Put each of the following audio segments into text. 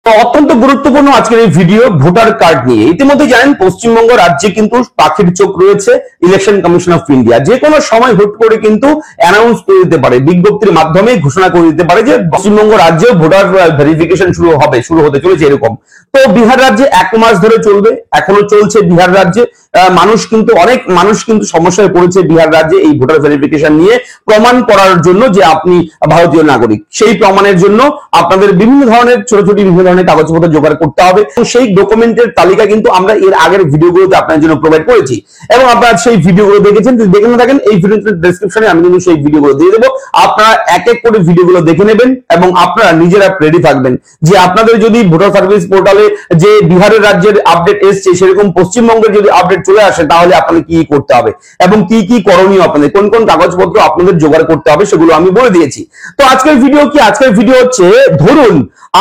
অত্যন্ত গুরুত্বপূর্ণ আজকের এই ভিডিও ভোটার কার্ড নিয়ে। ইতিমধ্যে জানেন পশ্চিমবঙ্গ রাজ্যে কিন্তু পাখির চোখ রয়েছে ইলেকশন কমিশন অফ ইন্ডিয়া। যে কোনো সময় হুট করে কিন্তু অ্যানাউন্স করে দিতে পারে, বিজ্ঞপ্তির মাধ্যমে ঘোষণা করে দিতে পারে যে পশ্চিমবঙ্গ রাজ্যে ভোটার ভেরিফিকেশন শুরু হতে চলেছে এরকম। তো বিহার রাজ্যে 1 মাস ধরে চলবে, এখনো চলছে বিহার রাজ্যে। অনেক মানুষ কিন্তু সমস্যায় পড়েছে বিহার রাজ্যে এই ভোটার ভেরিফিকেশন নিয়ে প্রমাণ করার জন্য যে আপনি ভারতীয় নাগরিক। সেই প্রমাণের জন্য আপনাদের বিভিন্ন ধরনের ছোট ছোট বিভিন্ন ধরনের কাগজপত্র জোগাড় করতে হবে। সেই ডকুমেন্টের তালিকা কিন্তু আমরা এর আগের ভিডিওগুলোতে আপনাদের জন্য প্রোভাইড করেছি এবং আপনারা সেই ভিডিওগুলো দেখেছেন। যদি দেখে না থাকেন এই ভিডিওর ডেসক্রিপশনে আমি কিন্তু সেই ভিডিওগুলো দিয়ে দেবো। আপনারা এক এক করে ভিডিওগুলো দেখে নেবেন এবং আপনারা নিজেরা রেডি থাকবেন যে আপনাদের যদি ভোটার সার্ভিস পোর্টালে যে বিহারের রাজ্যের আপডেট এসছে সেরকম পশ্চিমবঙ্গের যদি আপডেট চলে আসে তাহলে আপনাদের কি করতে হবে এবং কি কি করণীয়, আপনাদের কোন কোন কাগজপত্র আপনাদের জোগাড় করতে হবে সেগুলো আমি বলে দিয়েছি। তো আজকের ভিডিও কি? আজকের ভিডিও হচ্ছে, ধরুন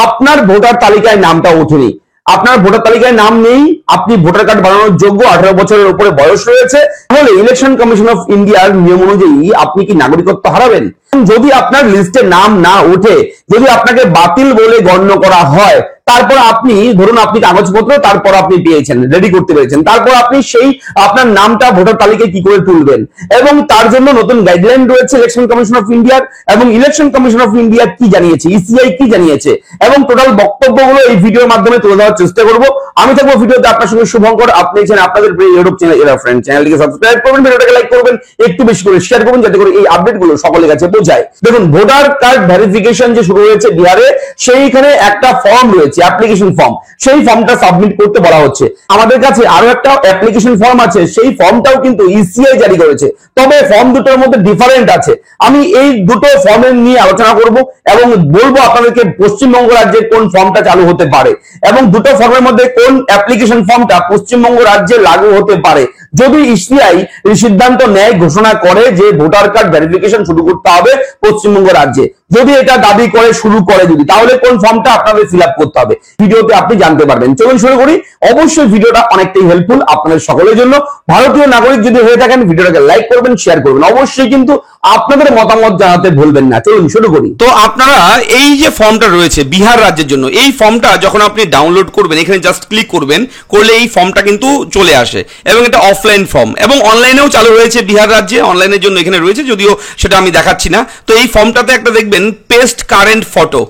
আপনার ভোটার তালিকায় নামটা ওঠেনি, আপনার ভোটার তালিকায় নাম নেই, আপনি ভোটার কার্ড বানানোর যোগ্য, 18 বছরের উপরে বয়স রয়েছে, তাহলে ইলেকশন কমিশন অফ ইন্ডিয়ার নিয়ম অনুযায়ী আপনি কি নাগরিকত্ব হারাবেন? যদি আপনার লিস্টে নাম না ওঠে, যদি আপনাকে বাতিল বলে গণ্য করা হয়, তারপর আপনি ধরুন আপনি কাগজপত্র তারপর আপনি পেয়েছেন, রেডি করতে পেরেছেন, তারপর আপনি সেই আপনার নামটা ভোটার তালিকায় কি করে তুলবেন এবং তার জন্য নতুন গাইডলাইন রয়েছে ইলেকশন কমিশন অফ ইন্ডিয়ার। এবং ইলেকশন কমিশন অফ ইন্ডিয়া কি জানিয়েছে, ইসিআই কি জানিয়েছে এবং টোটাল বক্তব্যগুলো এই ভিডিওর মাধ্যমে তুলে ধরার চেষ্টা করব। আমি থাকবো ভিডিওতে আপনার সঙ্গে শুভঙ্কর। আপনি আপনাদের প্রিয় ইউটিউব চ্যানেল এরা ফ্রেন্ড চ্যানেলটিকে সাবস্ক্রাইব করবেন, ভিডিওটাকে লাইক করবেন, একটু বেশি করে শেয়ার করবেন যাতে করে এই আপডেটগুলো সকলের কাছে পৌঁছায়। দেখুন, ভোটার কার্ড ভেরিফিকেশন যে শুরু হয়েছে বিহারে, সেইখানে একটা ফর্ম রয়েছে, অ্যাপ্লিকেশন ফর্ম। সেই ফর্মটা সাবমিট করতে বলা হচ্ছে। আমাদের কাছে আরো একটা অ্যাপ্লিকেশন ফর্ম আছে, সেই ফর্মটাও কিন্তু ইসিআই জারি করেছে, তবে ফর্ম দুটোর মধ্যে ডিফারেন্ট আছে। আমি এই দুটো ফর্মের নিয়ে আলোচনা করব এবং বলবো আপনাদেরকে পশ্চিমবঙ্গ রাজ্যে কোন ফর্মটা চালু হতে পারে এবং দুটো ফর্মের মধ্যে কোন অ্যাপ্লিকেশন ফর্মটা পশ্চিমবঙ্গ রাজ্যে লাগু হতে পারে যদি ইসিআই সিদ্ধান্ত নেয়, ঘোষণা করে যে ভোটার কার্ড ভেরিফিকেশন শুরু করতে হবে পশ্চিমবঙ্গ রাজ্যে। যদি এটা দাবি করে শুরু করে, যদি তাহলে কোন ফর্মটা আপনাদের ফিল আপ করতে হবে ভিডিওতে আপনি জানতে পারবেন। চলুন শুরু করি। অবশ্যই ভিডিওটা অনেকটাই হেল্পফুল আপনাদের সকলের জন্য। ভারতীয় নাগরিক যদি হয়ে থাকেন ভিডিওটাকে লাইক করবেন, শেয়ার করবেন, অবশ্যই কিন্তু আপনাদের মতামত জানাতে ভুলবেন না। চলুন শুরু করি। তো আপনারা এই যে ফর্মটা রয়েছে বিহার রাজ্যের জন্য, এই ফর্মটা যখন আপনি ডাউনলোড করবেন, এখানে জাস্ট ক্লিক করবেন, করলে এই ফর্মটা কিন্তু চলে আসে এবং এটা অফলাইন ফর্ম এবং অনলাইনেও চালু হয়েছে বিহার রাজ্যে। অনলাইনের জন্য এখানে রয়েছে, যদিও সেটা আমি দেখাচ্ছি না। তো এই ফর্মটাতে একটা দেখবেন পেস্ট কারেন্ট ফটো,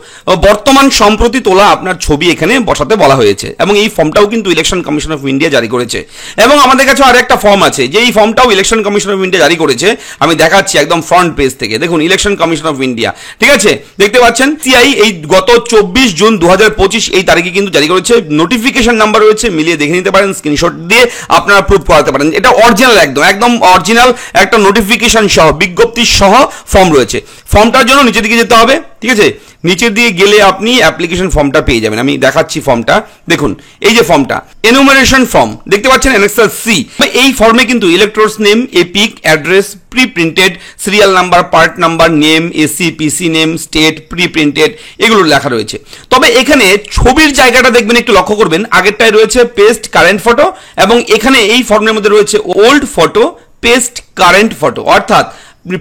বর্তমান সম্প্রতি তোলা আপনার ছবি এখানে বসাতে বলা হয়েছে এবং এই ফর্মটাও কিন্তু ইলেকশন কমিশন অফ ইন্ডিয়া জারি করেছে। এবং আমাদের কাছে আর একটা ফর্ম আছে, যে এই ফর্মটাও ইলেকশন কমিশন অফ ইন্ডিয়া জারি করেছে। আমি দেখাচ্ছি একদম ফ্রন্ট পেজ থেকে। দেখুন, ইলেকশন কমিশন অফ ইন্ডিয়া, ঠিক আছে, দেখতে পাচ্ছেন সিআই এই গত 24 জুন 2025 এই তারিখে কিন্তু জারি করেছে। নোটিফিকেশন নাম্বার রয়েছে, মিলিয়ে দেখে নিতে পারেন, স্ক্রিনশট দিয়ে আপনারা প্রুফ করাতে পারেন। এটা অরিজিনাল, একদম অরিজিনাল একটা নোটিফিকেশন সহ বিজ্ঞপ্তি সহ ফর্ম রয়েছে। ফর্মটার জন্য নিচের দিকে যেতে হবে, ঠিক আছে, নিচের দিকে গেলে আপনি অ্যাপ্লিকেশন ফর্মটা পেয়ে যাবেন। আমি দেখাচ্ছি ফর্মটা। দেখুন, এই যে ফর্মটা এনুমারেশন ফর্ম দেখতে পাচ্ছেন, অ্যানেক্সার সি। এই ফর্মে কিন্তু electors name, epic, address, pre printed, serial number, part number, name, AC, পিসি নেম, স্টেট, প্রি প্রিন্টেড, এগুলো লেখা রয়েছে। তবে এখানে ছবির জায়গাটা দেখবেন, একটু লক্ষ্য করবেন, আগেরটায় রয়েছে পেস্ট কারেন্ট ফটো এবং এখানে এই ফর্মের মধ্যে রয়েছে old photo, paste current photo, অর্থাৎ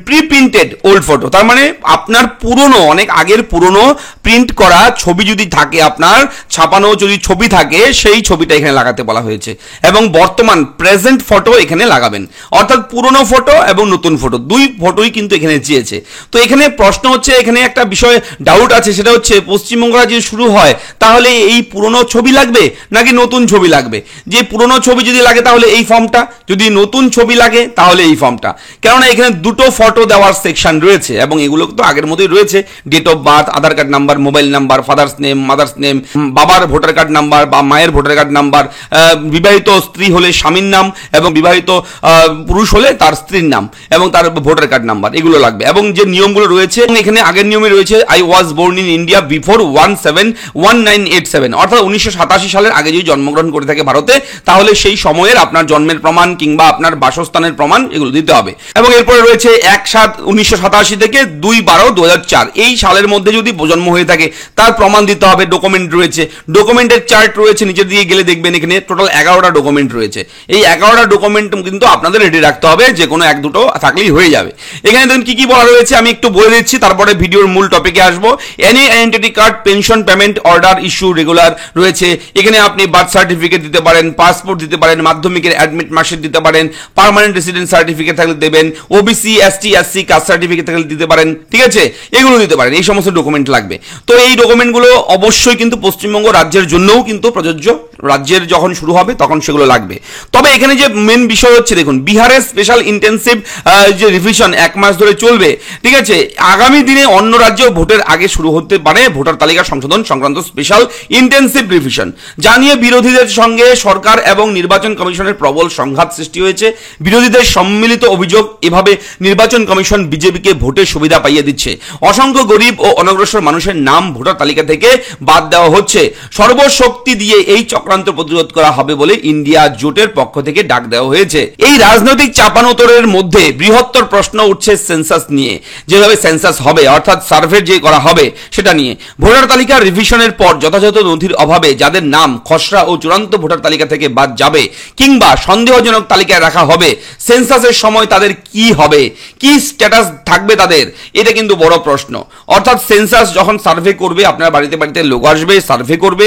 প্রি প্রিন্টেড ওল্ড ফটো। তার মানে আপনার পুরনো, অনেক আগের পুরনো প্রিন্ট করা ছবি যদি থাকে, আপনার ছাপানো যদি ছবি থাকে, সেই ছবিটা এখানে লাগাতে বলা হয়েছে এবং বর্তমান প্রেজেন্ট ফটো এখানে লাগাবেন, অর্থাৎ পুরনো ফটো এবং নতুন ফটো দুই ফটোই কিন্তু এখানে চেয়েছে। তো এখানে প্রশ্ন হচ্ছে, এখানে একটা বিষয় ডাউট আছে, সেটা হচ্ছে পশ্চিমবঙ্গ রাজ্যে শুরু হয় তাহলে এই পুরনো ছবি লাগবে নাকি নতুন ছবি লাগবে? যে পুরনো ছবি যদি লাগে তাহলে এই ফর্মটা, যদি নতুন ছবি লাগে তাহলে এই ফর্মটা। কেননা এখানে দুটো ফটো দেওয়ার সেকশন রয়েছে এবং এগুলো তো আগের মতোই রয়েছে। Date of birth, Aadhaar card number, mobile number, father's name, mother's name, বাবার ভোটার কার্ড নাম্বার বা মায়ের ভোটার কার্ড নাম্বার, বিবাহিত স্ত্রী হলে স্বামীর নাম এবং বিবাহিত পুরুষ হলে তার স্ত্রীর নাম এবং তার ভোটার কার্ড নাম্বার, এগুলো লাগবে। এবং যে নিয়মগুলো রয়েছে এখানে আগের নিয়মে রয়েছে, I was born in India before 1987, অর্থাৎ 1987 সালের আগে যদি জন্মগ্রহণ করে থাকে ভারতে, তাহলে সেই সময়ের আপনার জন্মের প্রমাণ কিংবা আপনার বাসস্থানের প্রমাণ এগুলো দিতে হবে। এবং এরপরে রয়েছে 1/7/1987 থেকে 2/12/2004 এই সালের মধ্যে যদি জন্ম হয়ে থাকে তার প্রমাণ দিতে হবে। ডকুমেন্ট রয়েছে, ডকুমেন্টের চার্ট রয়েছে, নিচের দিকে গেলে দেখবেন এখানে টোটাল 11টা ডকুমেন্ট রয়েছে। এই 11টা ডকুমেন্ট কিন্তু আপনাদের রেডি রাখতে হবে, যে কোনো এক দুটো থাকলেই হয়ে যাবে। এখানে দেখুন কি কি বলা রয়েছে, আমি একটু বলে দিচ্ছি, তারপরে ভিডিওর মূল টপিকে আসবো। Any identity card, pension payment order issue regular রয়েছে। এখানে আপনি বার্থ সার্টিফিকেট দিতে পারেন, পাসপোর্ট দিতে পারেন, মাধ্যমিকের অ্যাডমিট মার্কশিট দিতে পারেন, পার্মানেন্ট রেসিডেন্ট সার্টিফিকেট থাকলে দেবেন, OBC ST SC caste certificate থাকলে দিতে পারেন, ঠিক আছে, এগুলো দিতে পারেন। এই সমস্ত ডকুমেন্ট লাগবে। তো এই ডকুমেন্টগুলো অবশ্যই কিন্তু পশ্চিমবঙ্গ রাজ্যের জন্যও কিন্তু প্রযোজ্য, রাজ্যের যখন শুরু হবে তখন সেগুলো লাগবে। তবে এখানে যে মেন বিষয় হচ্ছে, দেখুন বিহারের স্পেশাল ইন্টেন্সিভ যে রিভিশন 1 মাস ধরে চলবে, ঠিক আছে। আগামী দিনে অন্য রাজ্যেও ভোটের আগে শুরু হতে পারে ভোটার তালিকা সংশোধন সংক্রান্ত স্পেশাল ইন্টেন্সিভ রিভিশন, জানিয়ে বিরোধীদের সঙ্গে সরকার এবং নির্বাচন কমিশনের প্রবল সংঘাত সৃষ্টি হয়েছে। বিরোধীদের সম্মিলিত অভিযোগ, এভাবে নির্বাচন কমিশন বিজেপিকে ভোটের সুবিধা পাইয়ে দিচ্ছে। অসংখ্য গরিব ও অনগ্রসর মানুষের নাম ভোটার তালিকা থেকে বাদ দেওয়া হচ্ছে। সর্বশক্তি দিয়ে এই চক্রান্ত প্রতিরোধ করা হবে বলে ইন্ডিয়া জোটের পক্ষ থেকে ডাক দেওয়া হয়েছে। এই রাজনৈতিক চাপানোতরের মধ্যে বৃহত্তর প্রশ্ন উঠছে সেন্সাস নিয়ে। যেভাবে সেন্সাস হবে, অর্থাৎ সার্ভে যে করা হবে সেটা নিয়ে। ভোটার তালিকা রিভিশনের পর যথাযথ নথির অভাবে যাদের নাম খসড়া ও চূড়ান্ত ভোটার তালিকা থেকে বাদ যাবে কিংবা সন্দেহজনক তালিকায় রাখা হবে, সেন্সাসের সময় তাদের কি হবে, কি স্ট্যাটাস থাকবে তাদের, এটা কিন্তু বড় প্রশ্ন। অর্থাৎ সেন্সাস যখন সার্ভে করবে, আপনার বাড়িতে বাড়িতে লোক আসবে, সার্ভে করবে,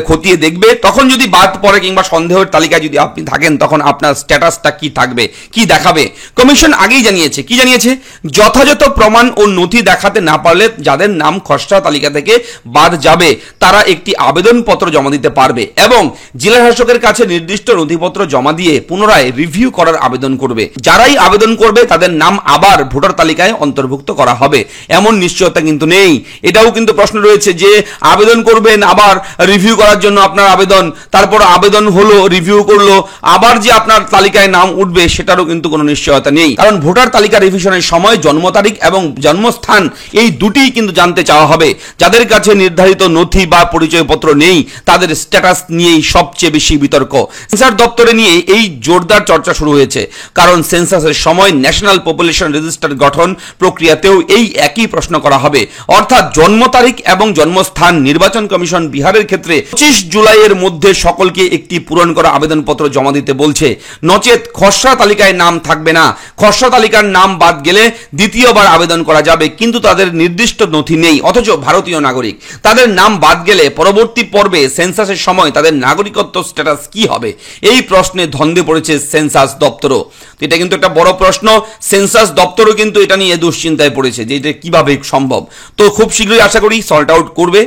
খতিয়ে দেখবে, তখন যদি বাদ পড়ে কিংবা সন্দেহের তালিকায় যদি আপনি থাকেন, তখন আপনার স্ট্যাটাসটা কি থাকবে, কি দেখাবে। কমিশন আগেই জানিয়েছে, কি জানিয়েছে, যথাযথ প্রমাণ ও নথি দেখাতে না পারলে যাদের নাম খসড়া তালিকা থেকে বাদ যাবে তারা একটি আবেদনপত্র জমা দিতে পারবে এবং জেলা শাসকের কাছে নির্দিষ্ট নথিপত্র জমা দিয়ে পুনরায় রিভিউ করার আবেদন করবে। যারাই আবেদন করবে তাদের নাম আবার ভোটার তালিকায় অন্তর্ভুক্ত করা হবে, এমন নিশ্চয়তা কিন্তু নেই। এটাও কিন্তু প্রশ্ন রয়েছে যে আবেদন করবেন, আবার রিভিউ করার জন্য আপনার আবেদন, তারপর আবেদন হলো, রিভিউ করলো, আবার যে আপনার তালিকায় নাম উঠবে সেটারও কিন্তু কোনো নিশ্চয়তা নেই। কারণ ভোটার তালিকা রিভিশনের সময় জন্ম তারিখ এবং জন্মস্থান এই দুটিই কিন্তু জানতে চাওয়া হবে। যাদের কাছে নির্ধারিত নথি বা পরিচয়পত্র নেই তাদের স্ট্যাটাস নিয়েই সবচেয়ে বেশি বিতর্ক। সেন্সার দপ্তরে নিয়ে এই জোরদার চর্চা শুরু হয়েছে, কারণ সেন্সাসের সময় ন্যাশনাল পপুলেশন রেজিস্টার গঠন প্রক্রিয়াতেও এই একই প্রশ্ন করা হবে। অর্থাৎ জন্ম তারিখ এবং জন্মস্থান নির্বাচন কমিশন বিহারের ক্ষেত্রে 25 জুলাইয়ের মধ্যে সকলকে একটি পূরণ করা আবেদনপত্র জমা দিতে বলছে, নচেত খসড়া তালিকায় নাম থাকবে না। খসড়া তালিকার নাম বাদ গেলে দ্বিতীয়বার আবেদন করা যাবে, কিন্তু তাদের নির্দিষ্ট নথি নেই, অথচ ভারতীয় নাগরিক। তাদের নাম বাদ গেলে পরবর্তী পর্বে সেন্সাসের সময় তাদের নাগরিকত্ব স্ট্যাটাস কি হবে, এই প্রশ্নে ধন্দে পড়েছে সেন্সাস দপ্তরও। এটা কিন্তু একটা বড় প্রশ্ন। সেন্সাস দপ্তরও কিন্তু এটা নিয়ে দুশ্চিন্তায় পড়েছে যে এটা কিভাবে সম্ভব। তো খুব শীঘ্রই আশা করি সল্ট আউট করবে,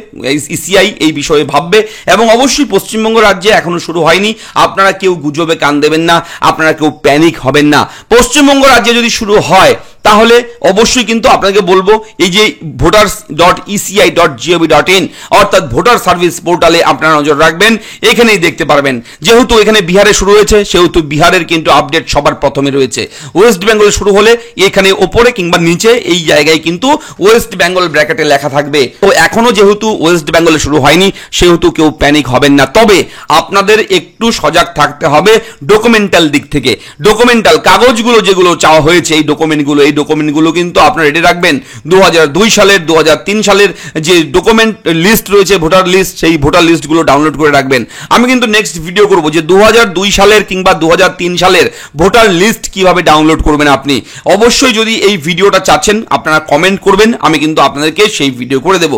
ইসিআই এই বিষয়ে ভাববে। এবং অবশ্যই পশ্চিমবঙ্গ রাজ্যে এখনো শুরু হয়নি, আপনারা কেউ গুজবে কান দেবেন না, আপনারা কেউ প্যানিক হবেন না। পশ্চিমবঙ্গ রাজ্যে যদি শুরু হয় তাহলে অবশ্যই কিন্তু আপনাকে বলবো, এই যে voters.eci.gov.in অর্থাৎ ভোটার সার্ভিস পোর্টালে আপনারা নজর রাখবেন, এখানেই দেখতে পারবেন। যেহেতু এখানে বিহারে শুরু হয়েছে সেহেতু বিহারের কিন্তু আপডেট সবার প্রথমে রয়েছে। ওয়েস্ট বেঙ্গলে শুরু হলে এখানে ওপরে কিংবা নিচে এই জায়গায় কিন্তু ওয়েস্ট বেঙ্গল ব্র্যাকেটে লেখা থাকবে। তো এখনো যেহেতু ওয়েস্ট বেঙ্গলে শুরু হয়নি সেহেতু কেউ প্যানিক হবেন না। তবে আপনাদের একটু সজাগ থাকতে হবে ডকুমেন্টাল দিক থেকে। ডকুমেন্টাল কাগজগুলো যেগুলো চাওয়া হয়েছে, এই ডকুমেন্টগুলো কিন্তু আপনারা রেডি রাখবেন। 2002 সালের 2003 সালের যে ডকুমেন্ট লিস্ট রয়েছে, ভোটার লিস্ট, সেই ভোটার লিস্টগুলো ডাউনলোড করে রাখবেন। আমি কিন্তু নেক্সট ভিডিও করব যে 2002 সালের কিংবা 2003 সালের ভোটার লিস্ট কিভাবে ডাউনলোড করবেন আপনি। অবশ্যই যদি এই ভিডিওটা চাচ্ছেন আপনারা কমেন্ট করবেন, আমি কিন্তু আপনাদেরকে সেই ভিডিও করে দেব।